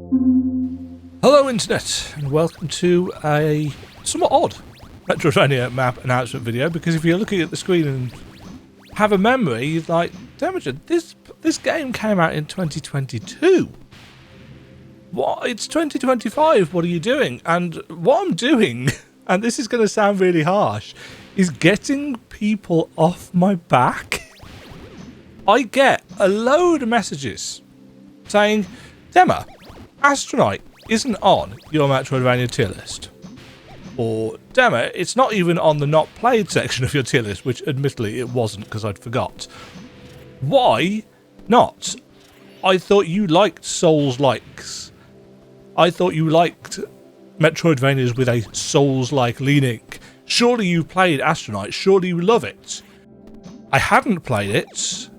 Hello Internet, and welcome to a somewhat odd metroidvania map announcement video, because if you're looking at the screen and have a memory, you're like, Demajen, this game came out in 2022. What? It's 2025, what are you doing? And what I'm doing, and this is going to sound really harsh, is getting people off my back. I get a load of messages saying, Dema, Astronite isn't on your Metroidvania tier list. Or, Dema, it's not even on the not played section of your tier list, which admittedly it wasn't because I'd forgot. Why not? I thought you liked Souls-likes. I thought you liked Metroidvanias with a Souls-like leaning. Surely you played Astronite, surely you love it. I hadn't played it.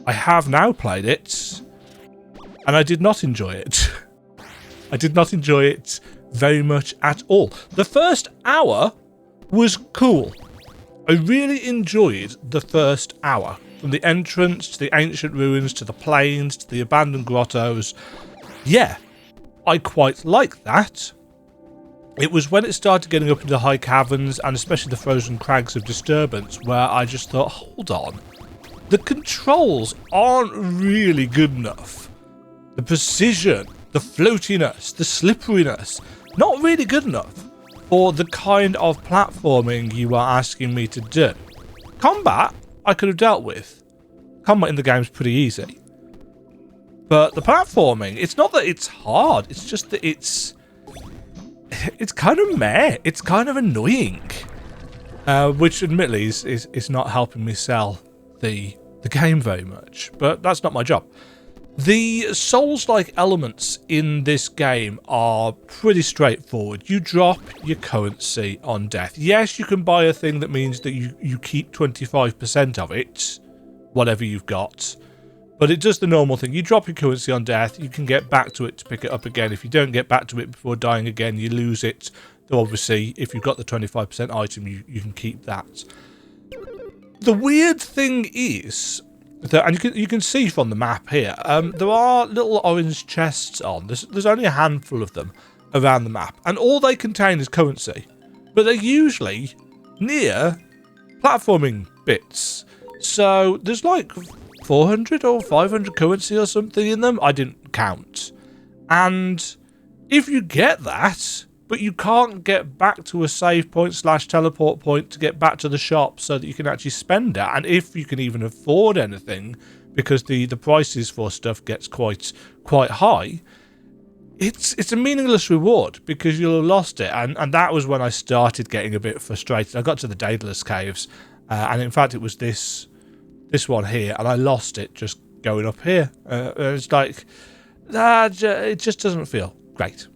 I have now played it. And I did not enjoy it. I did not enjoy it very much at all. The first hour was cool. I really enjoyed the first hour. From the entrance, to the ancient ruins, to the plains, to the abandoned grottos. Yeah, I quite liked that. It was when it started getting up into the high caverns, and especially the frozen crags of disturbance, where I just thought, hold on. The controls aren't really good enough. The precision, the floatiness, the slipperiness, not really good enough for the kind of platforming you are asking me to do. Combat, I could have dealt with. Combat in the game's pretty easy. But the platforming, it's not that it's hard, it's just that it's kind of meh. It's kind of annoying. Which admittedly is not helping me sell the game very much. But that's not my job. The Souls-like elements in this game are pretty straightforward. You drop your currency on death. Yes, you can buy a thing that means that you keep 25% of it, whatever you've got. But it does the normal thing. You drop your currency on death, you can get back to it to pick it up again. If you don't get back to it before dying again, you lose it. Though obviously, if you've got the 25% item, you can keep that. The weird thing is, and you can see from the map here, there are little orange chests on. There's only a handful of them around the map, and all they contain is currency. But they're usually near platforming bits. So there's like 400 or 500 currency or something in them. I didn't count. And if you get that, but you can't get back to a save point / teleport point to get back to the shop so that you can actually spend it, and if you can even afford anything, because the prices for stuff gets quite high, it's a meaningless reward because you'll have lost it. And that was when I started getting a bit frustrated. I got to the Daedalus Caves, and in fact it was this one here, and I lost it just going up here. It's like, it just doesn't feel great.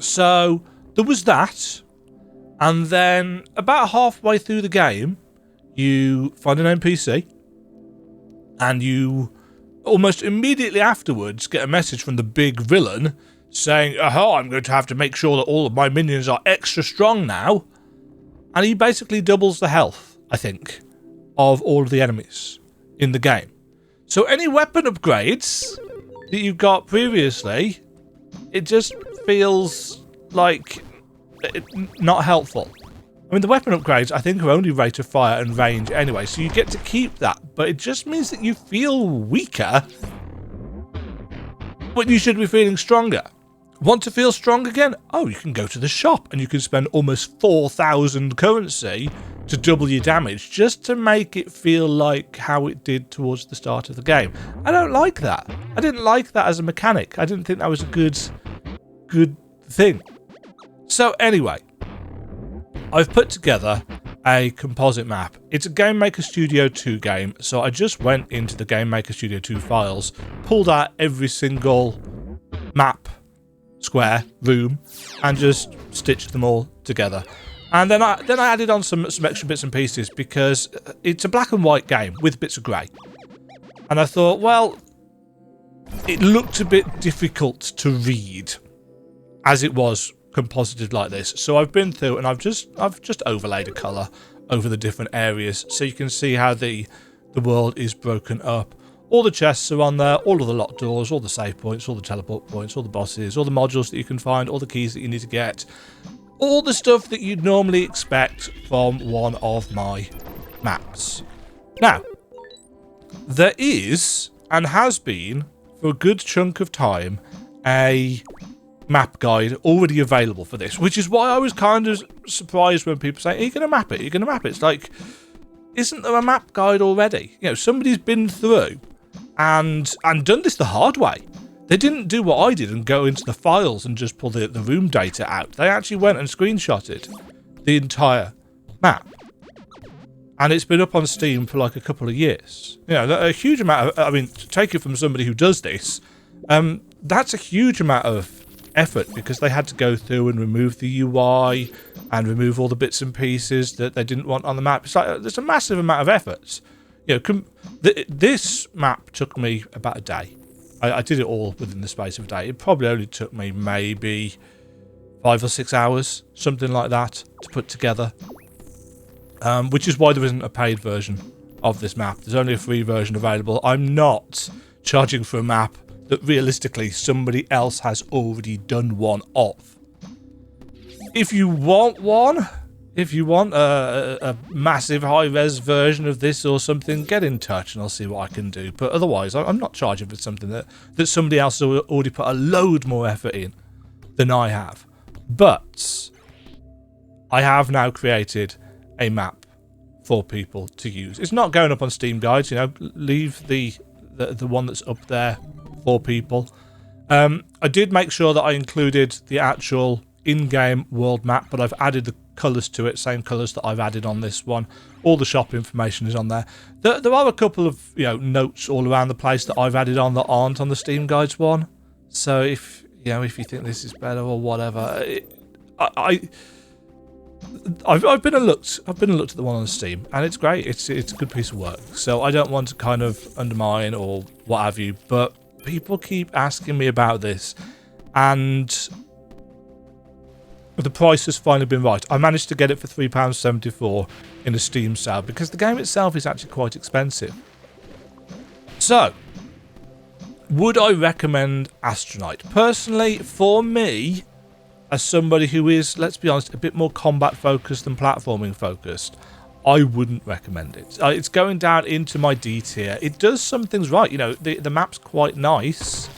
So there was that, and then about halfway through the game, you find an NPC, and you almost immediately afterwards get a message from the big villain saying, "Oh, I'm going to have to make sure that all of my minions are extra strong now," and he basically doubles the health, I think, of all of the enemies in the game. So any weapon upgrades that you've got previously, it just feels like not helpful. I mean, the weapon upgrades, I think, are only rate of fire and range anyway, so you get to keep that, but it just means that you feel weaker when you should be feeling stronger. Want to feel strong again? Oh, you can go to the shop and you can spend almost 4,000 currency to double your damage just to make it feel like how it did towards the start of the game. I don't like that. I didn't like that as a mechanic. I didn't think that was a good thing. So anyway, I've put together a composite map. It's a Game Maker Studio 2 game, so I just went into the Game Maker Studio 2 files, pulled out every single map, square, room, and just stitched them all together. And then I added on some extra bits and pieces because it's a black and white game with bits of grey. And I thought, well, it looked a bit difficult to read as it was composited like this. So I've been through and I've just overlaid a colour over the different areas so you can see how the world is broken up. All the chests are on there, all of the locked doors, all the save points, all the teleport points, all the bosses, all the modules that you can find, all the keys that you need to get. All the stuff that you'd normally expect from one of my maps. Now, there is, and has been, for a good chunk of time, a map guide already available for this, which is why I was kind of surprised when people say, are you going to map it? Are you going to map it? It's like, isn't there a map guide already? You know, somebody's been through and done this the hard way. They didn't do what I did and go into the files and just pull the room data out. They actually went and screenshotted the entire map. And it's been up on Steam for like a couple of years. You know, a huge amount of, I mean, to take it from somebody who does this, that's a huge amount of effort because they had to go through and remove the UI and remove all the bits and pieces that they didn't want on the map. It's like, there's a massive amount of effort. You know, this map took me about a day. I did it all within the space of a day. It probably only took me maybe 5 or 6 hours, something like that, to put together. Which is why there isn't a paid version of this map. There's only a free version available. I'm not charging for a map that realistically somebody else has already done one of. If you want one, if you want a massive high-res version of this or something, get in touch and I'll see what I can do. But otherwise, I'm not charging for something that somebody else has already put a load more effort in than I have. But I have now created a map for people to use. It's not going up on Steam guides, you know, leave the one that's up there for people. I did make sure that I included the actual in-game world map, but I've added the colours to it, same colours that I've added on this one. All the shop information is on there. There are a couple of, you know, notes all around the place that I've added on that aren't on the Steam guides one. So if you think this is better or whatever, I've been and looked at the one on Steam, and it's great. It's a good piece of work. So I don't want to kind of undermine or what have you, but people keep asking me about this, and the price has finally been right. I managed to get it for £3.74 in a Steam sale because the game itself is actually quite expensive. So, would I recommend Astronite? Personally, for me, as somebody who is, let's be honest, a bit more combat focused than platforming focused, I wouldn't recommend it. It's going down into my D tier. It does some things right. You know, the map's quite nice.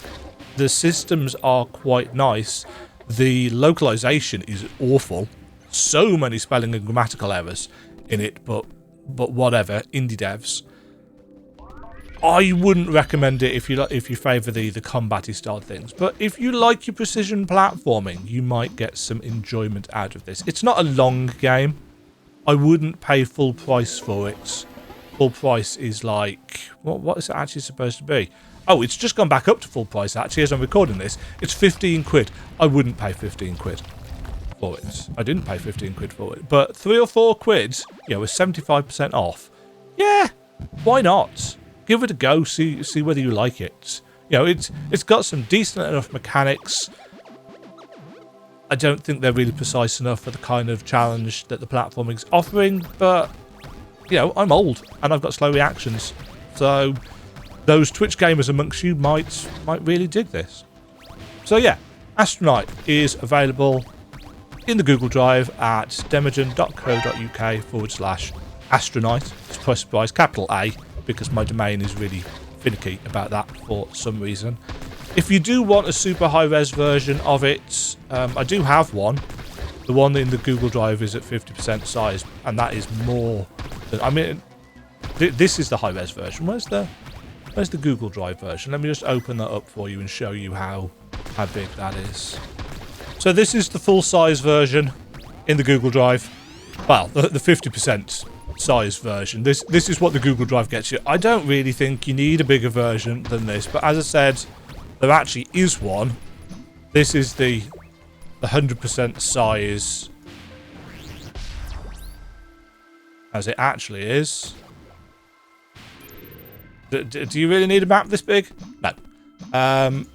The systems are quite nice. The localization is awful. So many spelling and grammatical errors in it, but whatever, indie devs. I wouldn't recommend it if you favour the combat-y style things. But if you like your precision platforming, you might get some enjoyment out of this. It's not a long game. I wouldn't pay full price for it. Full price is like, what is it actually supposed to be? Oh, it's just gone back up to full price actually as I'm recording this. It's 15 quid. I wouldn't pay 15 quid for it. I didn't pay 15 quid for it. But 3 or 4 quid, you know, with 75% off. Yeah, why not? Give it a go, see whether you like it. You know, it's got some decent enough mechanics. I don't think they're really precise enough for the kind of challenge that the platforming's offering, but you know, I'm old and I've got slow reactions. So those Twitch gamers amongst you might really dig this. So yeah, Astronite is available in the Google Drive at demajen.co.uk/Astronite. It's priced capital A because my domain is really finicky about that for some reason. If you do want a super high-res version of it, I do have one. The one in the Google Drive is at 50% size, and that is more than... I mean, this is the high-res version. Where's the Google Drive version? Let me just open that up for you and show you how big that is. So this is the full-size version in the Google Drive. Well, the 50% size version. This is what the Google Drive gets you. I don't really think you need a bigger version than this, but as I said, there actually is one. This is the 100% size as it actually is. Do you really need a map this big? No.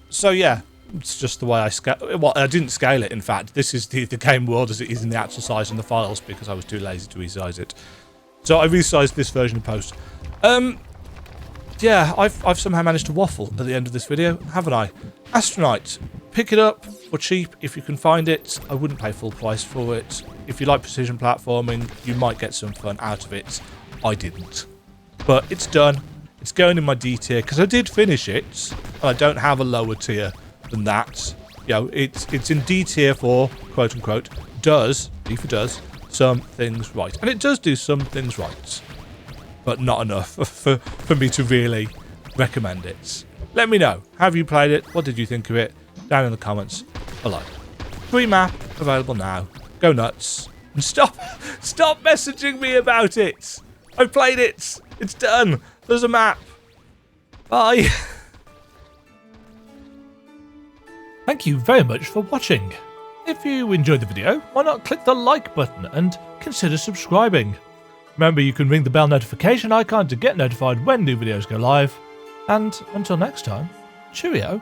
So yeah, it's just the way I scale. Well, I didn't scale it, in fact. This is the game world as it is in the actual size in the files because I was too lazy to resize it. So I resized this version in post. yeah, I've somehow managed to waffle at the end of this video, haven't I? Astronite, pick it up for cheap if you can find it. I wouldn't pay full price for it. If you like precision platforming, you might get some fun out of it. I didn't. But it's done. It's going in my D tier because I did finish it. And I don't have a lower tier than that. You know, it's in D tier for, quote unquote, does, D for does, some things right. And it does do some things right. But not enough for me to really recommend it. Let me know. Have you played it? What did you think of it? Down in the comments below. Free map available now. Go nuts. And stop messaging me about it. I played it. It's done. There's a map. Bye. Thank you very much for watching. If you enjoyed the video, why not click the like button and consider subscribing. Remember, you can ring the bell notification icon to get notified when new videos go live. And until next time, cheerio.